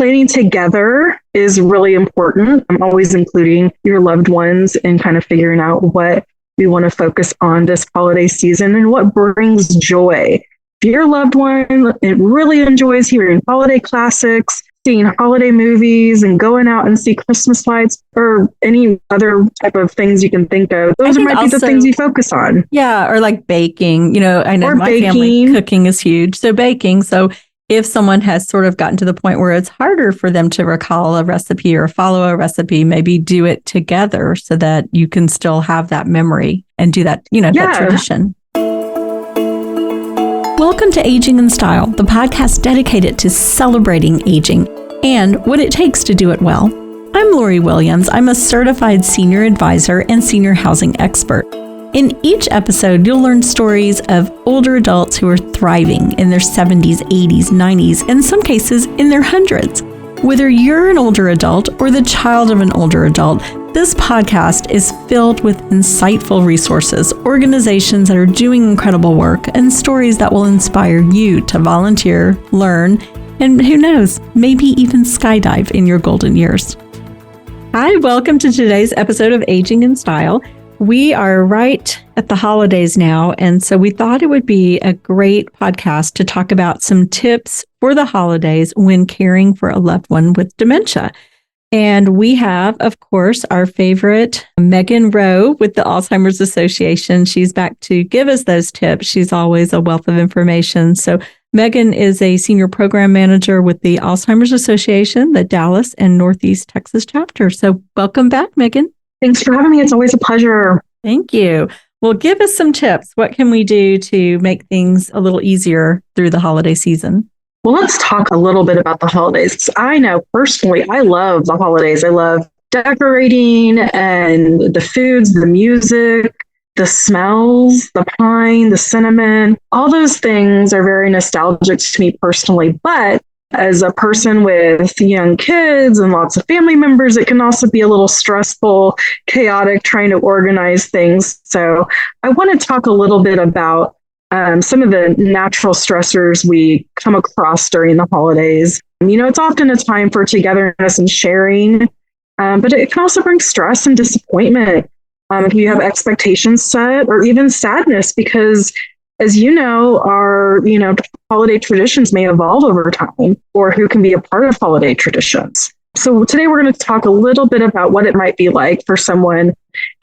Planning together is really important. I'm always including your loved ones and kind of figuring out what we want to focus on this holiday season and what brings joy. If your loved one it really enjoys hearing holiday classics, seeing holiday movies, and going out and see Christmas lights or any other type of things you can think of, those might be the things you focus on. Yeah, or like baking. I know my family cooking is huge. So baking. So if someone has sort of gotten to the point where it's harder for them to recall a recipe or follow a recipe, maybe do it together so that you can still have that memory and do that, that tradition. Welcome to Aging in Style, the podcast dedicated to celebrating aging and what it takes to do it well. I'm Lori Williams. I'm a certified senior advisor and senior housing expert. In each episode, you'll learn stories of older adults who are thriving in their 70s, 80s, 90s, and in some cases in their hundreds. Whether you're an older adult or the child of an older adult, this podcast is filled with insightful resources, organizations that are doing incredible work, and stories that will inspire you to volunteer, learn, and who knows, maybe even skydive in your golden years. Hi, welcome to today's episode of Aging in Style. We are right at the holidays now, and so we thought it would be a great podcast to talk about some tips for the holidays when caring for a loved one with dementia. And we have, of course, our favorite Megan Rowe with the Alzheimer's Association. She's back to give us those tips. She's always a wealth of information. So Megan is a senior program manager with the Alzheimer's Association, the Dallas and Northeast Texas chapter. So welcome back, Megan. Thanks for having me. It's always a pleasure. Thank you. Well, give us some tips. What can we do to make things a little easier through the holiday season? Well, let's talk a little bit about the holidays. I know personally, I love the holidays. I love decorating and the foods, the music, the smells, the pine, the cinnamon. All those things are very nostalgic to me personally. But as a person with young kids and lots of family members, it can also be a little stressful, chaotic, trying to organize things. So I want to talk a little bit about some of the natural stressors we come across during the holidays. It's often a time for togetherness and sharing, but it can also bring stress and disappointment if you have expectations set, or even sadness, because as you know, our holiday traditions may evolve over time, or who can be a part of holiday traditions. So today we're going to talk a little bit about what it might be like for someone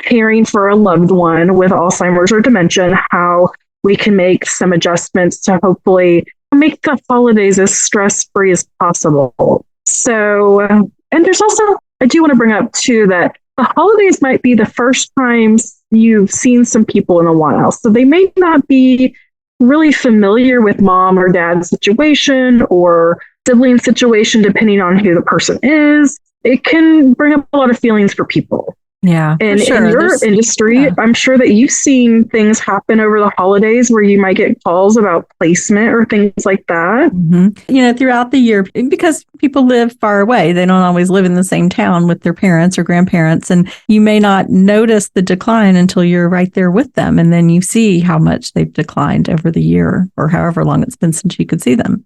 caring for a loved one with Alzheimer's or dementia, and how we can make some adjustments to hopefully make the holidays as stress-free as possible. So, and there's also, I do want to bring up too, that the holidays might be the first times you've seen some people in a while. So they may not be really familiar with mom or dad's situation or sibling situation, depending on who the person is. It can bring up a lot of feelings for people. Yeah, and sure. In your industry, I'm sure that you've seen things happen over the holidays where you might get calls about placement or things like that. Mm-hmm. Throughout the year, because people live far away, they don't always live in the same town with their parents or grandparents. And you may not notice the decline until you're right there with them. And then you see how much they've declined over the year or however long it's been since you could see them.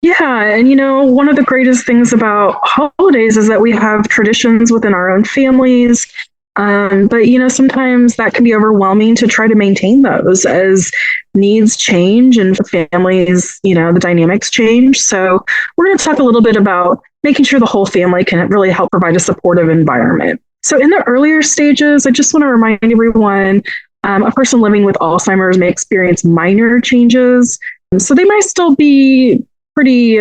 Yeah. And, one of the greatest things about holidays is that we have traditions within our own families. But, sometimes that can be overwhelming to try to maintain those as needs change and families, the dynamics change. So we're going to talk a little bit about making sure the whole family can really help provide a supportive environment. So in the earlier stages, I just want to remind everyone, a person living with Alzheimer's may experience minor changes. So they might still be pretty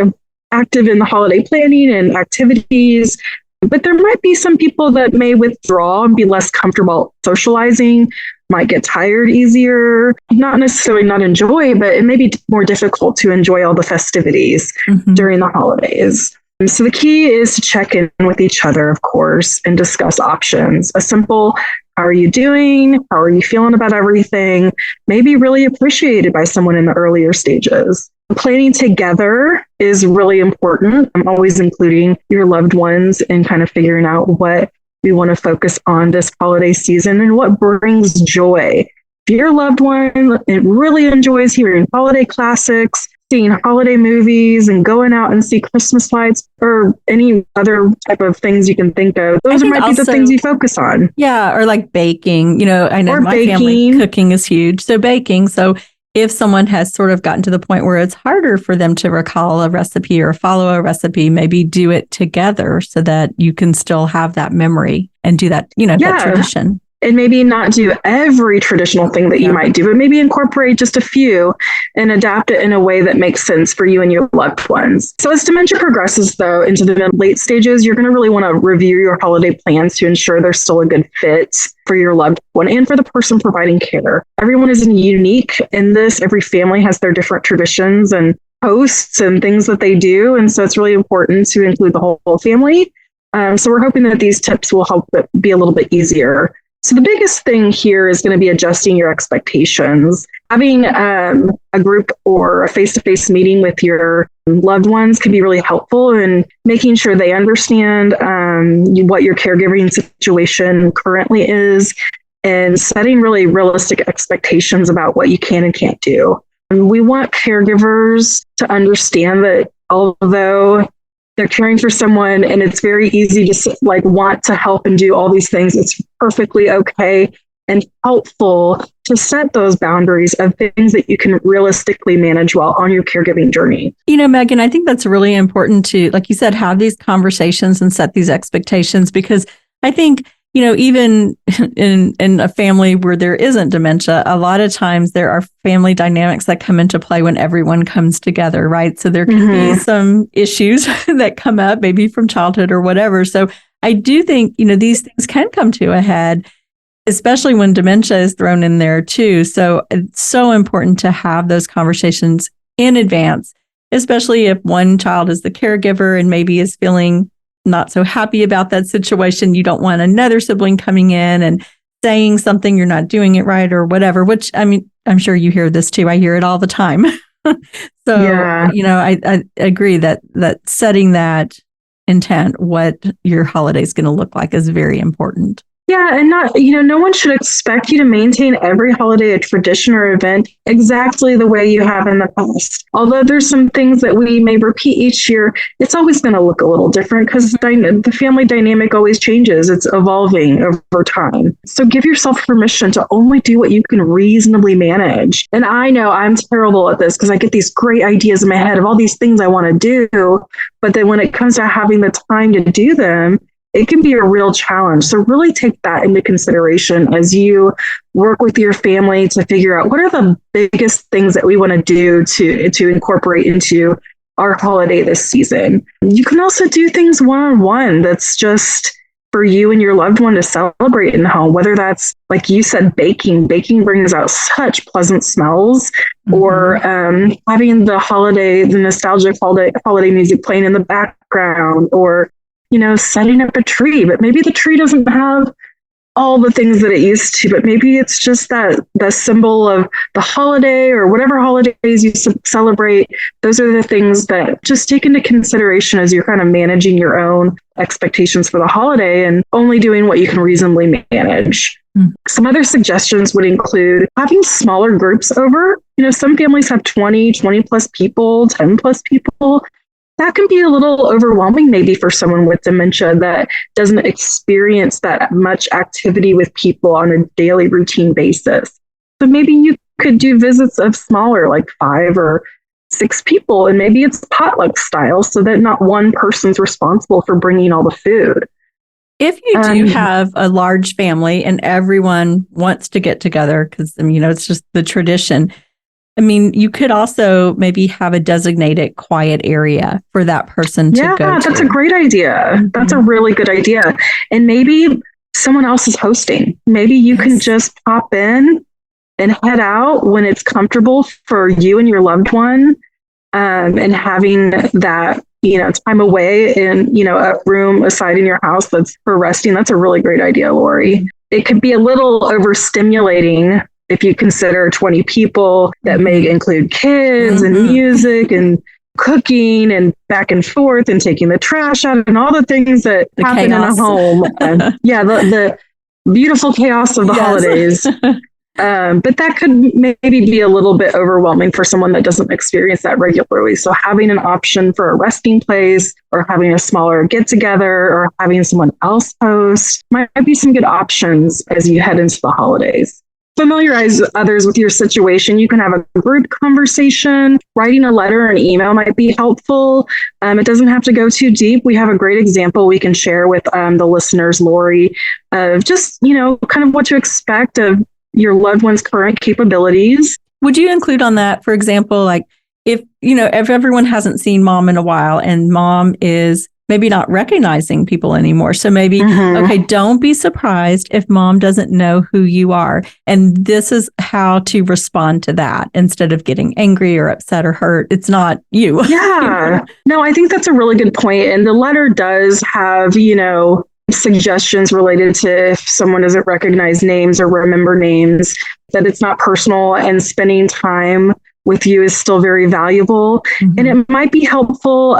active in the holiday planning and activities, but there might be some people that may withdraw and be less comfortable socializing, might get tired easier, not necessarily not enjoy, but it may be more difficult to enjoy all the festivities during the holidays. And so the key is to check in with each other, of course, and discuss options. A simple, how are you doing? How are you feeling about everything? May be really appreciated by someone in the earlier stages. Planning together is really important. I'm always including your loved ones and kind of figuring out what we want to focus on this holiday season and what brings joy. If your loved one it really enjoys hearing holiday classics, seeing holiday movies and going out and see Christmas lights or any other type of things you can think of. Those might be the things you focus on. Yeah, or like baking. I know my family, cooking is huge. So baking. So if someone has sort of gotten to the point where it's harder for them to recall a recipe or follow a recipe, maybe do it together so that you can still have that memory and do that, that tradition. And maybe not do every traditional thing that you might do, but maybe incorporate just a few and adapt it in a way that makes sense for you and your loved ones. So as dementia progresses, though, into the late stages, you're going to really want to review your holiday plans to ensure they're still a good fit for your loved one and for the person providing care. Everyone is unique in this. Every family has their different traditions and hosts and things that they do. And so it's really important to include the whole family. So we're hoping that these tips will help it be a little bit easier. So the biggest thing here is going to be adjusting your expectations. Having a group or a face-to-face meeting with your loved ones can be really helpful in making sure they understand what your caregiving situation currently is and setting really realistic expectations about what you can and can't do. And we want caregivers to understand that although they're caring for someone and it's very easy to want to help and do all these things, it's perfectly okay and helpful to set those boundaries of things that you can realistically manage while on your caregiving journey. Megan, I think that's really important to, like you said, have these conversations and set these expectations, because I think, even in a family where there isn't dementia, a lot of times there are family dynamics that come into play when everyone comes together, right? So there can be some issues that come up, maybe from childhood or whatever. So I do think, these things can come to a head, especially when dementia is thrown in there too. So it's so important to have those conversations in advance, especially if one child is the caregiver and maybe is feeling not so happy about that situation. You don't want another sibling coming in and saying something, you're not doing it right or whatever, which, I'm sure you hear this too. I hear it all the time. So, I agree that setting that intent, what your holiday is going to look like, is very important. Yeah, and no one should expect you to maintain every holiday, a tradition or event exactly the way you have in the past. Although there's some things that we may repeat each year, it's always going to look a little different because the family dynamic always changes. It's evolving over time. So give yourself permission to only do what you can reasonably manage. And I know I'm terrible at this because I get these great ideas in my head of all these things I want to do. But then when it comes to having the time to do them, it can be a real challenge. So really take that into consideration as you work with your family to figure out what are the biggest things that we want to do to incorporate into our holiday this season. You can also do things one-on-one that's just for you and your loved one to celebrate in the home, whether that's, like you said, baking. Baking brings out such pleasant smells, or having the nostalgic holiday music playing in the background, or setting up a tree, but maybe the tree doesn't have all the things that it used to, but maybe it's just the symbol of the holiday or whatever holidays you celebrate. Those are the things that just take into consideration as you're kind of managing your own expectations for the holiday and only doing what you can reasonably manage. Some other suggestions would include having smaller groups over. Some families have 20 plus people, 10 plus people. That can be a little overwhelming maybe for someone with dementia that doesn't experience that much activity with people on a daily routine basis. So maybe you could do visits of smaller, like 5 or 6 people, and maybe it's potluck style so that not one person's responsible for bringing all the food. If you do have a large family and everyone wants to get together, because it's just the tradition, you could also maybe have a designated quiet area for that person to go to. Yeah, that's a great idea. That's a really good idea. And maybe someone else is hosting. Maybe you can just pop in and head out when it's comfortable for you and your loved one, and having that, time away in, a room aside in your house that's for resting. That's a really great idea, Lori. It could be a little overstimulating if you consider 20 people that may include kids and music and cooking and back and forth and taking the trash out and all the things that happen chaos in a home. And the beautiful chaos of the holidays. But that could maybe be a little bit overwhelming for someone that doesn't experience that regularly. So having an option for a resting place or having a smaller get together or having someone else host might be some good options as you head into the holidays. Familiarize others with your situation. You can have a group conversation. Writing a letter or an email might be helpful. It doesn't have to go too deep. We have a great example we can share with the listeners, Lori, of just, kind of what to expect of your loved one's current capabilities. Would you include on that, for example, like if everyone hasn't seen mom in a while and mom is maybe not recognizing people anymore. So maybe, okay, don't be surprised if mom doesn't know who you are. And this is how to respond to that instead of getting angry or upset or hurt. It's not you. Yeah. No, I think that's a really good point. And the letter does have, suggestions related to if someone doesn't recognize names or remember names, that it's not personal and spending time with you is still very valuable. And it might be helpful.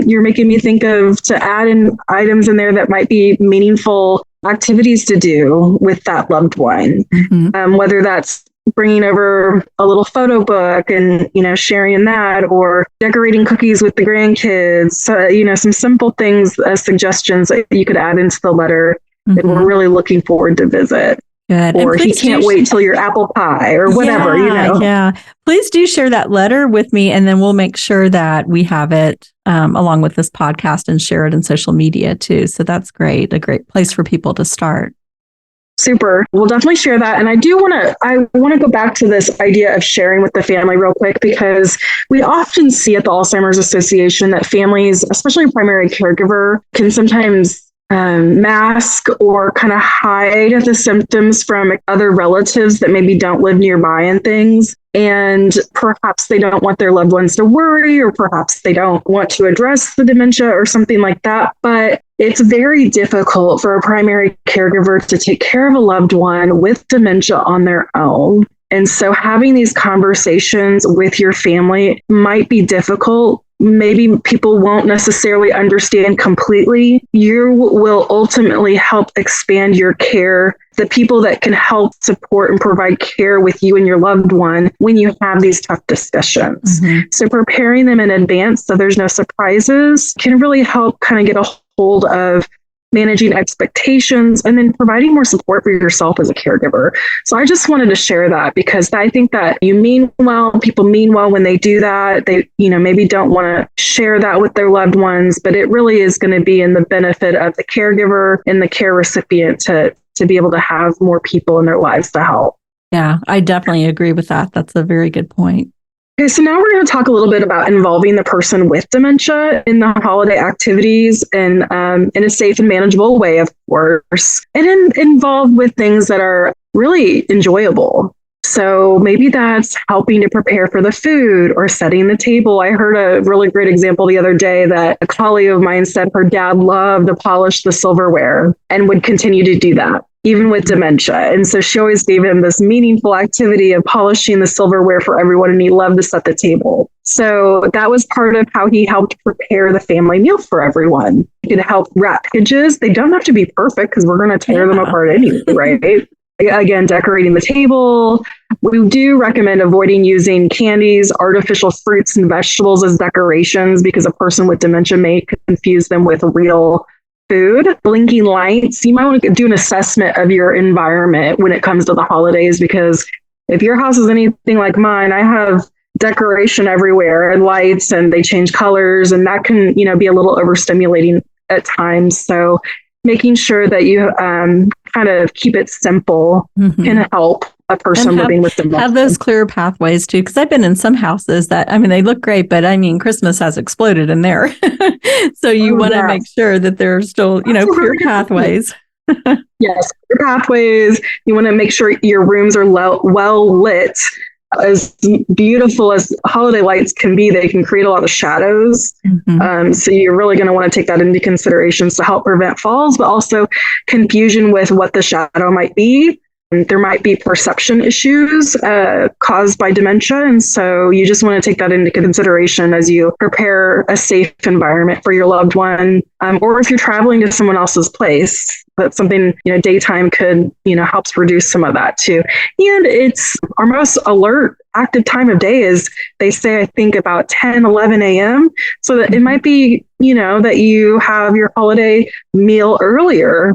You're making me think of to add in items in there that might be meaningful activities to do with that loved one, whether that's bringing over a little photo book and, sharing in that, or decorating cookies with the grandkids. So, some simple things, suggestions that you could add into the letter that we're really looking forward to visit. Good. Or he can't wait till your apple pie or whatever, Yeah. Please do share that letter with me, and then we'll make sure that we have it along with this podcast and share it in social media too. So that's great. A great place for people to start. Super. We'll definitely share that. And I want to go back to this idea of sharing with the family real quick, because we often see at the Alzheimer's Association that families, especially a primary caregiver, can sometimes mask or kind of hide the symptoms from other relatives that maybe don't live nearby and things. And perhaps they don't want their loved ones to worry, or perhaps they don't want to address the dementia or something like that. But it's very difficult for a primary caregiver to take care of a loved one with dementia on their own. And so having these conversations with your family might be difficult. Maybe people won't necessarily understand completely. You will ultimately help expand your care, the people that can help support and provide care with you and your loved one when you have these tough discussions. So preparing them in advance so there's no surprises can really help kind of get a hold of managing expectations and then providing more support for yourself as a caregiver. So I just wanted to share that, because I think that you mean well, people mean well when they do that. They, maybe don't want to share that with their loved ones, but it really is going to be in the benefit of the caregiver and the care recipient to be able to have more people in their lives to help. Yeah, I definitely agree with that. That's a very good point. Okay, so now we're going to talk a little bit about involving the person with dementia in the holiday activities and in a safe and manageable way, of course, and involved with things that are really enjoyable. So maybe that's helping to prepare for the food or setting the table. I heard a really great example the other day that a colleague of mine said her dad loved to polish the silverware and would continue to do that, even with dementia. And so she always gave him this meaningful activity of polishing the silverware for everyone, and he loved to set the table. So that was part of how he helped prepare the family meal for everyone. He could help wrap packages. They don't have to be perfect because we're going to tear them apart anyway, right? Again, decorating the table. We do recommend avoiding using candies, artificial fruits, and vegetables as decorations, because a person with dementia may confuse them with real food. Blinking lights. You might want to do an assessment of your environment when it comes to the holidays, because if your house is anything like mine, I have decoration everywhere and lights, and they change colors, and that can, be a little overstimulating at times. So making sure that you kind of keep it simple can help a person living with dementia. Have those clear pathways too, because I've been in some houses that, they look great, but Christmas has exploded in there. So you want to make sure that there's still, clear pathways. Yes, clear pathways. You want to make sure your rooms are well lit. As beautiful as holiday lights can be, they can create a lot of shadows. So you're really going to want to take that into consideration to help prevent falls, but also confusion with what the shadow might be. there might be perception issues caused by dementia. And so you just want to take that into consideration as you prepare a safe environment for your loved one. Or if you're traveling to someone else's place, that's something, daytime could, helps reduce some of that too. And it's our most alert, active time of day is, they say, I think about 10, 11 a.m. So that it might be, that you have your holiday meal earlier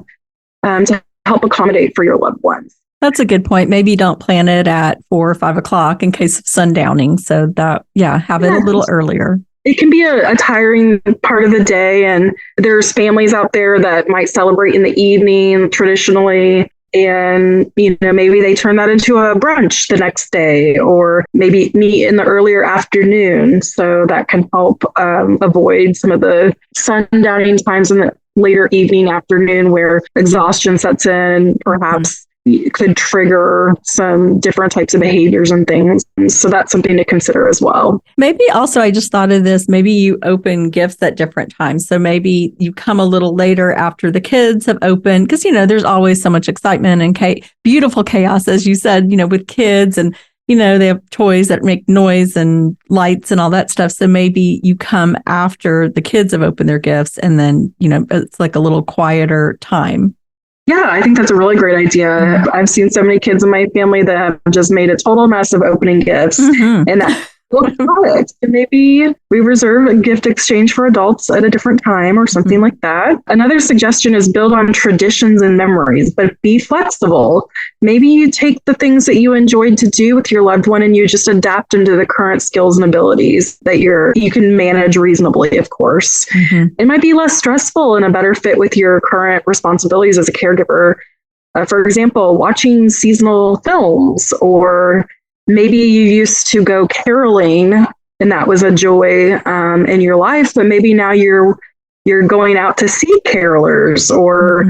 to help accommodate for your loved ones. That's a good point. Maybe don't plan it at 4 or 5 o'clock in case of sundowning. So that, have it a little earlier. It can be a tiring part of the day. And there's families out there that might celebrate in the evening traditionally. And, maybe they turn that into a brunch the next day, or maybe meet in the earlier afternoon. So that can help avoid some of the sundowning times in the later evening, afternoon, where exhaustion sets in, perhaps could trigger some different types of behaviors and things. So that's something to consider as well. Maybe also, I just thought of this, maybe you open gifts at different times. So maybe you come a little later after the kids have opened, because, there's always so much excitement and beautiful chaos, as you said, with kids, and, they have toys that make noise and lights and all that stuff. So maybe you come after the kids have opened their gifts, and then, it's like a little quieter time. Yeah, I think that's a really great idea. I've seen so many kids in my family that have just made a total mess of opening gifts. And that's product. And maybe we reserve a gift exchange for adults at a different time or something like that. Another suggestion is build on traditions and memories, but be flexible. Maybe you take the things that you enjoyed to do with your loved one and you just adapt them to the current skills and abilities that you can manage reasonably, of course. It might be less stressful and a better fit with your current responsibilities as a caregiver. For example, watching seasonal films, or maybe you used to go caroling and that was a joy in your life, but maybe now you're going out to see carolers or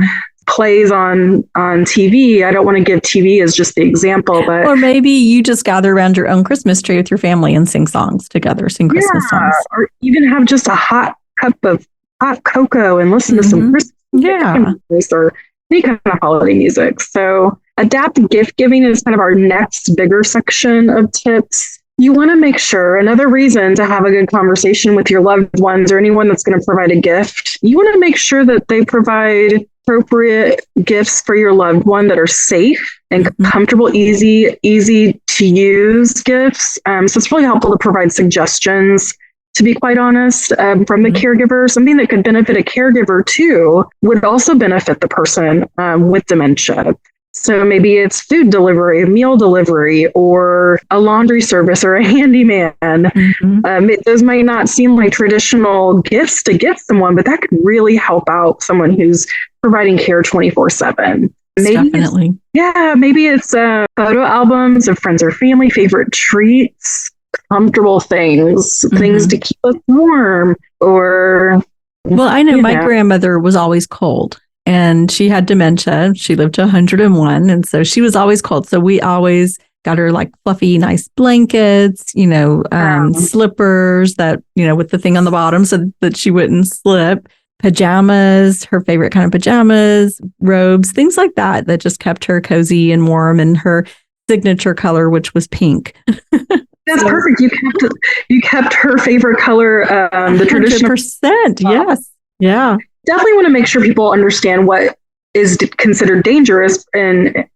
plays on TV. I don't want to give TV as just the example, but or maybe you just gather around your own Christmas tree with your family and sing songs together, sing Christmas songs, or even have just a hot cup of hot cocoa and listen to some Christmas or any kind of holiday music. So adaptive gift giving is kind of our next bigger section of tips. You want to make sure, another reason to have a good conversation with your loved ones or anyone that's going to provide a gift, you want to make sure that they provide appropriate gifts for your loved one that are safe and comfortable, easy to use gifts. So it's really helpful to provide suggestions, to be quite honest, from the caregiver. Something that could benefit a caregiver too would also benefit the person with dementia. So maybe it's food delivery, meal delivery, or a laundry service, or a handyman. Those might not seem like traditional gifts to give someone, but that could really help out someone who's providing care 24/7. Definitely. Maybe it's photo albums of friends or family, favorite treats, comfortable things, things to keep us warm, or... Well, I know my grandmother was always cold. And she had dementia. She lived to 101. And so she was always cold. So we always got her like fluffy, nice blankets, slippers that, with the thing on the bottom so that she wouldn't slip, pajamas, her favorite kind of pajamas, robes, things like that just kept her cozy and warm, and her signature color, which was pink. That's perfect. You kept her favorite color, the traditional. 100%. Yes. Yeah. Definitely want to make sure people understand what is considered dangerous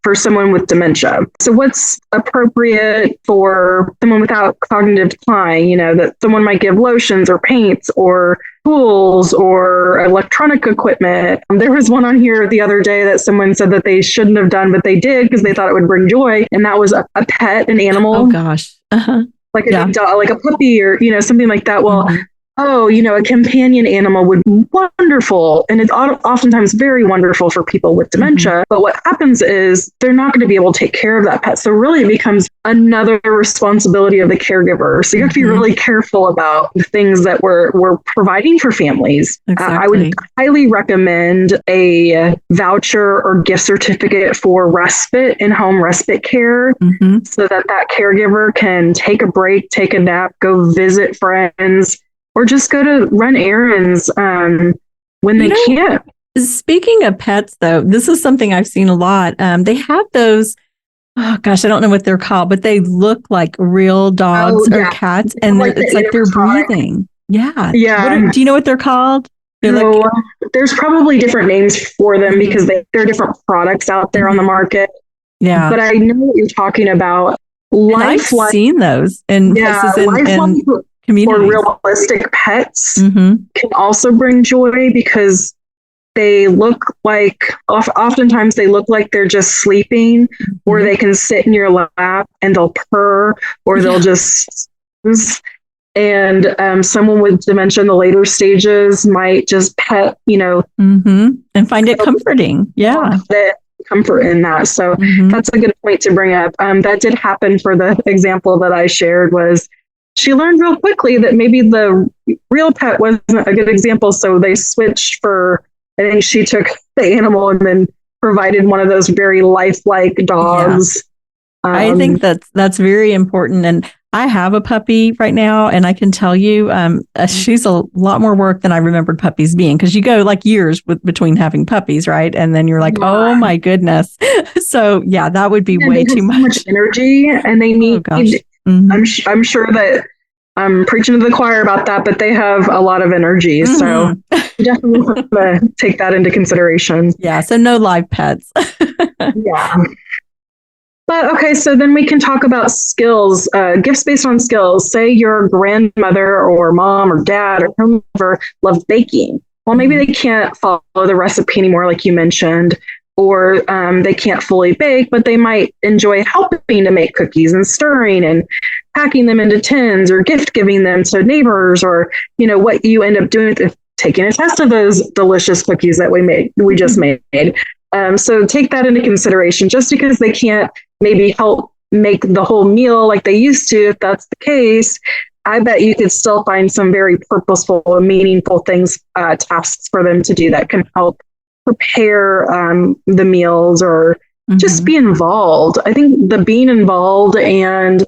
for someone with dementia. So what's appropriate for someone without cognitive decline, that someone might give lotions or paints or tools or electronic equipment. There was one on here the other day that someone said that they shouldn't have done, but they did because they thought it would bring joy. And that was a pet, an animal. Oh gosh. Like a dog, like a puppy or, something like that. Well, a companion animal would be wonderful. And it's oftentimes very wonderful for people with dementia. But what happens is they're not going to be able to take care of that pet. So really it becomes another responsibility of the caregiver. So you have to be really careful about the things that we're providing for families. Exactly. I would highly recommend a voucher or gift certificate for respite, in-home respite care, so that caregiver can take a break, take a nap, go visit friends, or just go to run errands when they can't Speaking of pets, though, this is something I've seen a lot. They have those, oh gosh, I don't know what they're called, but they look like real dogs or cats, and Like it's like they're breathing. Yeah. Yeah. Do you know what they're called? They're So there's probably different names for them because there are different products out there on the market. Yeah. But I know what you're talking about. I've seen those in places in communities. Or realistic pets can also bring joy because they look like, oftentimes they look like they're just sleeping, or they can sit in your lap and they'll purr, or they'll just snooze. And someone with dementia in the later stages might just pet, and find it comforting. Yeah. Comfort in that. So that's a good point to bring up. That did happen for the example that I shared. Was she learned real quickly that maybe the real pet wasn't a good example. So they switched for, I think she took the animal and then provided one of those very lifelike dogs. Yeah. I think that's very important. And I have a puppy right now, and I can tell you, she's a lot more work than I remembered puppies being, because you go like years between having puppies, right? And then you're like, oh my goodness. So yeah, that would be way too much energy, and they need. I'm sure that I'm preaching to the choir about that, but they have a lot of energy, so you definitely have to take that into consideration. Yeah, so no live pets. Yeah. But okay, so then we can talk about skills, gifts based on skills. Say your grandmother or mom or dad or whomever loves baking. Well, maybe they can't follow the recipe anymore, like you mentioned, or they can't fully bake, but they might enjoy helping to make cookies and stirring and packing them into tins, or gift giving them to neighbors, or what you end up doing is taking a test of those delicious cookies that we just made. So take that into consideration. Just because they can't maybe help make the whole meal like they used to, if that's the case, I bet you could still find some very purposeful and meaningful things, tasks for them to do that can help prepare the meals, or just be involved. I think the being involved and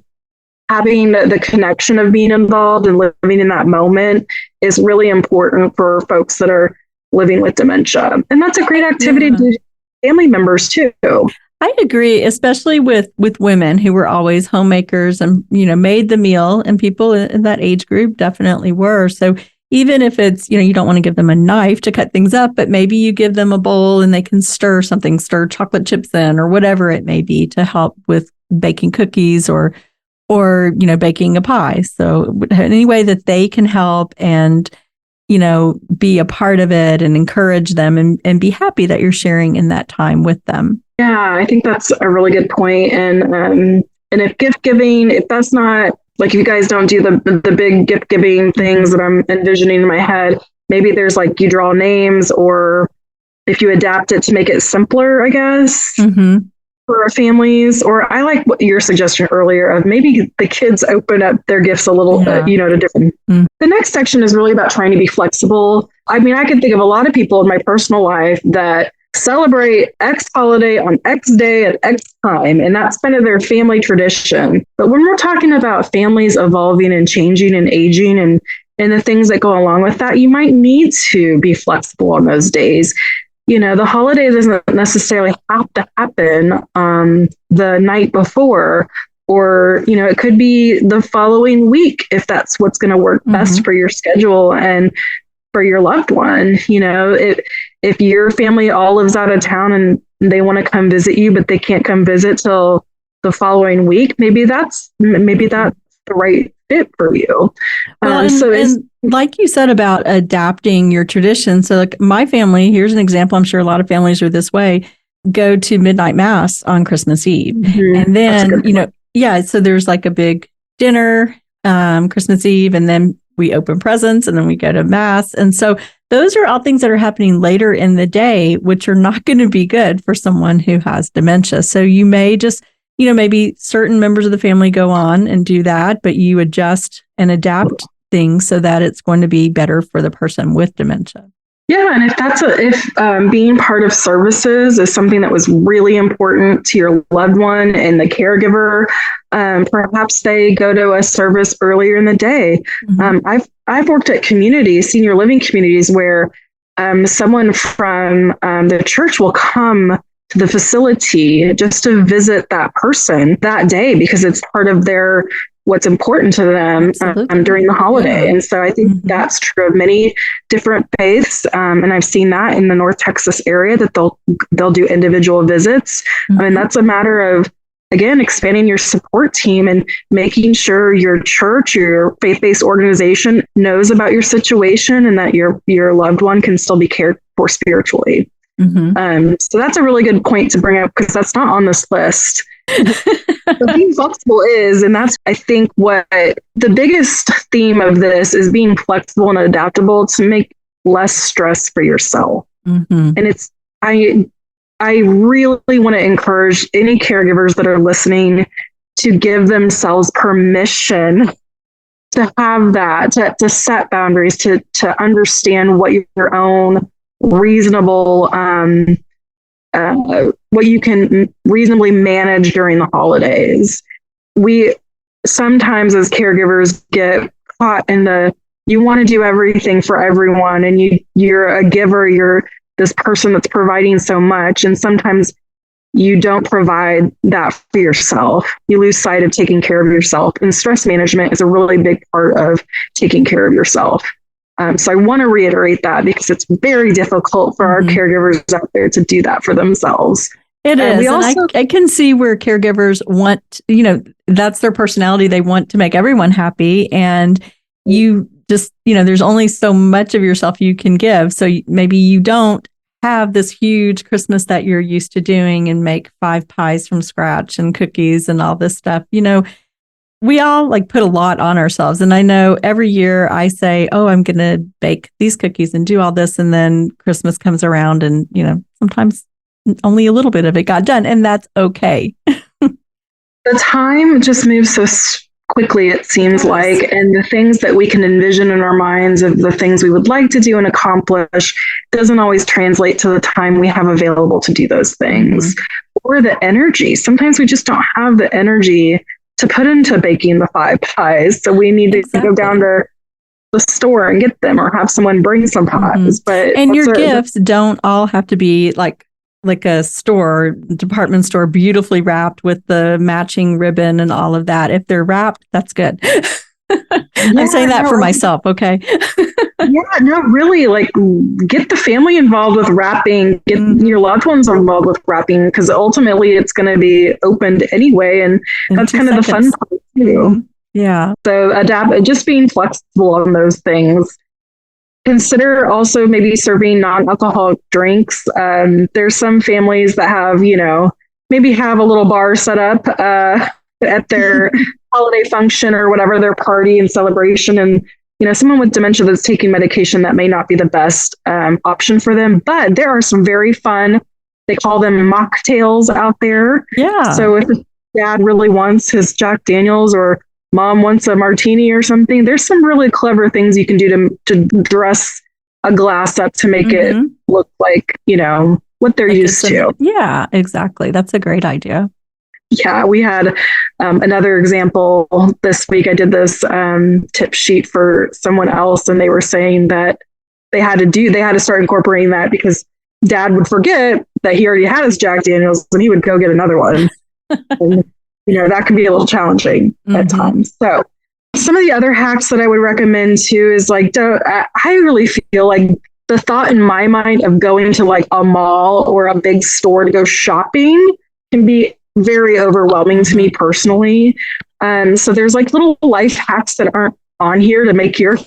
having the connection of being involved and living in that moment is really important for folks that are living with dementia. And that's a great activity to do family members too. I agree, especially with women who were always homemakers and, made the meal, and people in that age group definitely were. So even if it's, you don't want to give them a knife to cut things up, but maybe you give them a bowl and they can stir chocolate chips in, or whatever it may be, to help with baking cookies or baking a pie. So any way that they can help and, be a part of it and encourage them and be happy that you're sharing in that time with them. Yeah, I think that's a really good point. And if gift giving, if that's not, like, if you guys don't do the big gift giving things that I'm envisioning in my head, maybe there's like you draw names, or if you adapt it to make it simpler, I guess, for families. Or I like what your suggestion earlier of maybe the kids open up their gifts a little, to different. The next section is really about trying to be flexible. I mean, I can think of a lot of people in my personal life that celebrate X holiday on X day at X time, and that's kind of their family tradition. But when we're talking about families evolving and changing and aging and the things that go along with that, you might need to be flexible on those days. The holiday doesn't necessarily have to happen the night before, or, it could be the following week if that's what's going to work best for your schedule and for your loved one. If your family all lives out of town and they want to come visit you, but they can't come visit till the following week, maybe that's the right fit for you. And like you said about adapting your tradition. So like my family, here's an example. I'm sure a lot of families are this way, go to midnight mass on Christmas Eve. And then, so there's like a big dinner, Christmas Eve, and then we open presents, and then we go to mass. And so those are all things that are happening later in the day, which are not going to be good for someone who has dementia. So you may just, maybe certain members of the family go on and do that, but you adjust and adapt things so that it's going to be better for the person with dementia. Yeah, and if being part of services is something that was really important to your loved one and the caregiver, perhaps they go to a service earlier in the day. I've worked at senior living communities where someone from the church will come to the facility just to visit that person that day because it's part of their what's important to them during the holiday. And so I think that's true of many different faiths. And I've seen that in the North Texas area that they'll do individual visits. I mean, that's a matter of, again, expanding your support team and making sure your church, your faith-based organization knows about your situation and that your loved one can still be cared for spiritually. So that's a really good point to bring up because that's not on this list. But being flexible is, and that's, I think, what the biggest theme of this is, being flexible and adaptable to make less stress for yourself. And it's, I really want to encourage any caregivers that are listening to give themselves permission to have that, to set boundaries, to understand what your own reasonable, what you can reasonably manage during the holidays. We sometimes as caregivers get caught in you want to do everything for everyone, and you're a giver, you're this person that's providing so much, and sometimes you don't provide that for yourself. You lose sight of taking care of yourself, and stress management is a really big part of taking care of yourself. So I want to reiterate that because it's very difficult for our caregivers out there to do that for themselves. It is. And I can see where caregivers want, that's their personality. They want to make everyone happy. And you just, there's only so much of yourself you can give. So maybe you don't have this huge Christmas that you're used to doing and make 5 pies from scratch and cookies and all this stuff. We all put a lot on ourselves. And I know every year I say, oh, I'm going to bake these cookies and do all this. And then Christmas comes around and, sometimes only a little bit of it got done. And that's okay. The time just moves so quickly, it seems like. And the things that we can envision in our minds of the things we would like to do and accomplish doesn't always translate to the time we have available to do those things. Or the energy. Sometimes we just don't have the energy to put into baking the 5 pies. So we need to go down to the store and get them or have someone bring some pies. And your gifts don't all have to be like a department store, beautifully wrapped with the matching ribbon and all of that. If they're wrapped, that's good. I'm saying that for myself. Okay. Really, get the family involved with wrapping, get your loved ones involved with wrapping, because ultimately it's going to be opened anyway. And that's kind of the fun part too. Yeah. So just being flexible on those things. Consider also maybe serving non-alcoholic drinks. There's some families that have, maybe have a little bar set up at their holiday function or whatever, their party and celebration. And, someone with dementia that's taking medication, that may not be the best option for them. But there are some very fun, they call them mocktails out there. Yeah. So if dad really wants his Jack Daniels or mom wants a martini or something, there's some really clever things you can do to dress a glass up to make it look like, what they're used to. Yeah, exactly. That's a great idea. Yeah, we had another example this week. I did this tip sheet for someone else, and they were saying that they had to start incorporating that because dad would forget that he already had his Jack Daniels and he would go get another one. And, that can be a little challenging at times. So some of the other hacks that I would recommend too is I really feel like the thought in my mind of going to a mall or a big store to go shopping can be very overwhelming to me personally. So there's little life hacks that aren't on here to make your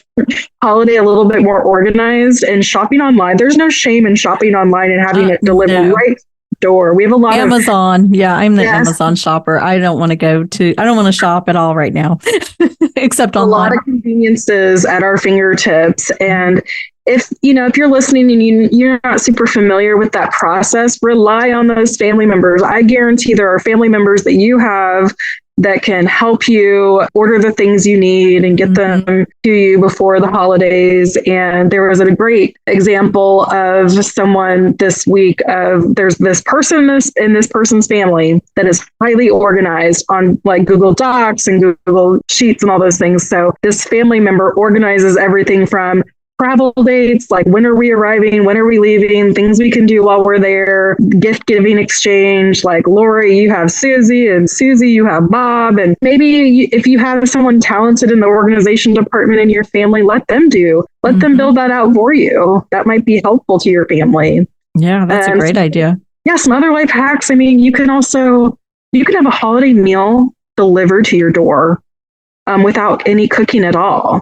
holiday a little bit more organized. And shopping online, there's no shame in shopping online and having it delivered right door. We have a lot Amazon. I'm the Amazon shopper. I don't want to shop at all right now, except online. A lot of conveniences at our fingertips. And if you're listening and you're not super familiar with that process, rely on those family members. I guarantee there are family members that you have that can help you order the things you need and get them to you before the holidays. And there was a great example of someone this week there's this person in this person's family that is highly organized on Google Docs and Google Sheets and all those things. So this family member organizes everything from travel dates, like when are we arriving, when are we leaving, things we can do while we're there, gift giving exchange, like Lori, you have Susie, and Susie, you have Bob. And maybe if you have someone talented in the organization department in your family, let them build that out for you. That might be helpful to your family. Yeah, that's a great idea. Yeah, some other life hacks. I mean, you can have a holiday meal delivered to your door without any cooking at all.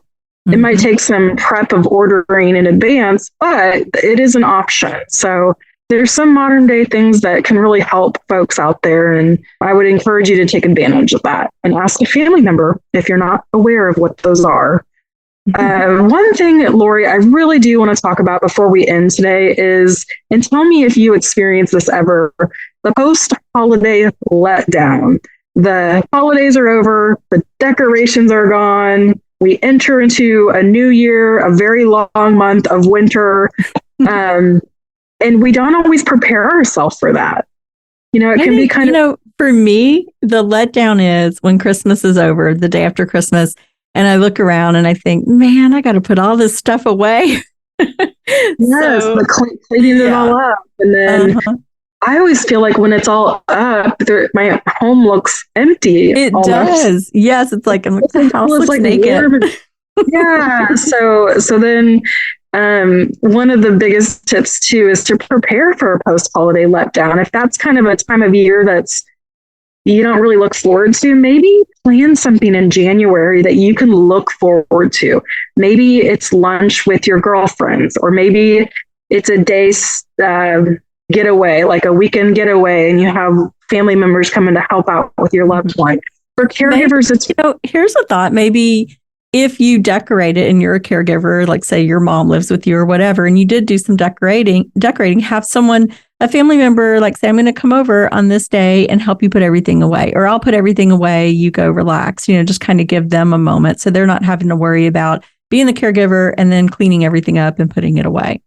It might take some prep of ordering in advance, but it is an option. So there's some modern day things that can really help folks out there. And I would encourage you to take advantage of that and ask a family member if you're not aware of what those are. One thing, Lori, I really do want to talk about before we end today is, and tell me if you experience this ever, the post-holiday letdown. The holidays are over, the decorations are gone. We enter into a new year, a very long month of winter, and we don't always prepare ourselves for that. It can be kind of... for me, the letdown is when Christmas is over, the day after Christmas, and I look around and I think, man, I got to put all this stuff away. Yes, cleaning it all up. And then I always feel like when it's all up, my home looks empty. It almost does. Yes, it's like the house looks like naked. Yeah. So then one of the biggest tips too is to prepare for a post-holiday letdown. If that's kind of a time of year that's you don't really look forward to, maybe plan something in January that you can look forward to. Maybe it's lunch with your girlfriends, or maybe it's a day's getaway, like a weekend getaway, and you have family members coming to help out with your loved one. For caregivers, here's a thought. Maybe if you decorate it and you're a caregiver, like say your mom lives with you or whatever, and you did do some decorating, have a family member, like say, I'm going to come over on this day and help you put everything away, or I'll put everything away. You go relax, just kind of give them a moment. So they're not having to worry about being the caregiver and then cleaning everything up and putting it away.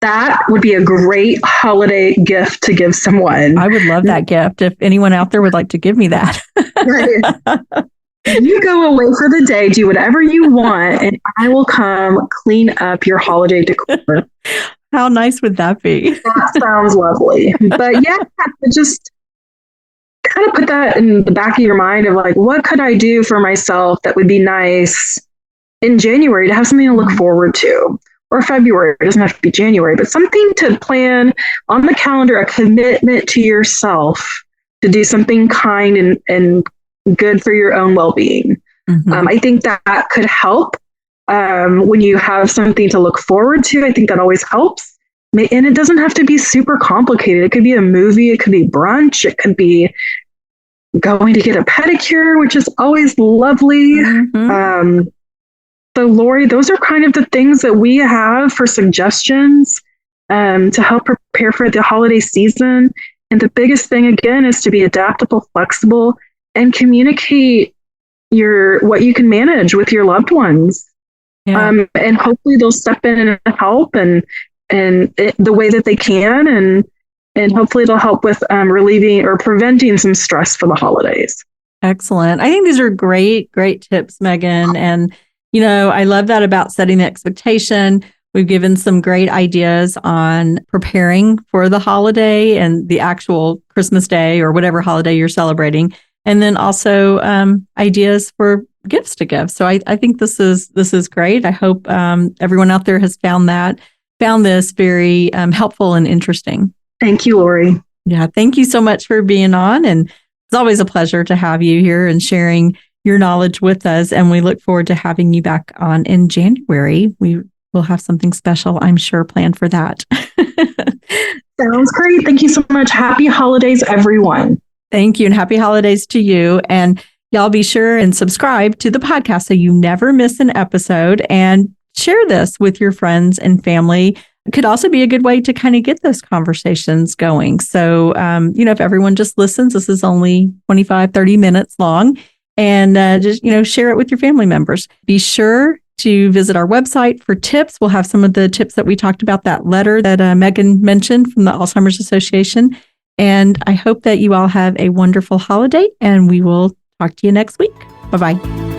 That would be a great holiday gift to give someone. I would love that gift. If anyone out there would like to give me that. Right. You go away for the day, do whatever you want, and I will come clean up your holiday decor. How nice would that be? That sounds lovely. But yeah, just kind of put that in the back of your mind of like, what could I do for myself that would be nice in January to have something to look forward to? Or February, it doesn't have to be January, but something to plan on the calendar, a commitment to yourself to do something kind and good for your own well-being. I think that could help when you have something to look forward to. I think that always helps. And it doesn't have to be super complicated. It could be a movie, it could be brunch, it could be going to get a pedicure, which is always lovely. So Lori, those are kind of the things that we have for suggestions to help prepare for the holiday season. And the biggest thing, again, is to be adaptable, flexible, and communicate what you can manage with your loved ones. Yeah. And hopefully they'll step in and help and the way that they can. And hopefully it'll help with relieving or preventing some stress for the holidays. Excellent. I think these are great tips, Megan. And I love that about setting the expectation. We've given some great ideas on preparing for the holiday and the actual Christmas day or whatever holiday you're celebrating. And then also ideas for gifts to give. So I think this is great. I hope everyone out there has found this very helpful and interesting. Thank you, Lori. Yeah, thank you so much for being on. And it's always a pleasure to have you here and sharing your knowledge with us. And we look forward to having you back on in January. We will have something special, I'm sure, planned for that. Sounds great. Thank you so much. Happy holidays, everyone. Thank you. And happy holidays to you. And y'all be sure and subscribe to the podcast so you never miss an episode, and share this with your friends and family. It could also be a good way to kind of get those conversations going. So, if everyone just listens, this is only 25, 30 minutes long, and just, share it with your family members. Be sure to visit our website for tips. We'll have some of the tips that we talked about, that letter that Megan mentioned from the Alzheimer's Association. And I hope that you all have a wonderful holiday, and we will talk to you next week. Bye-bye.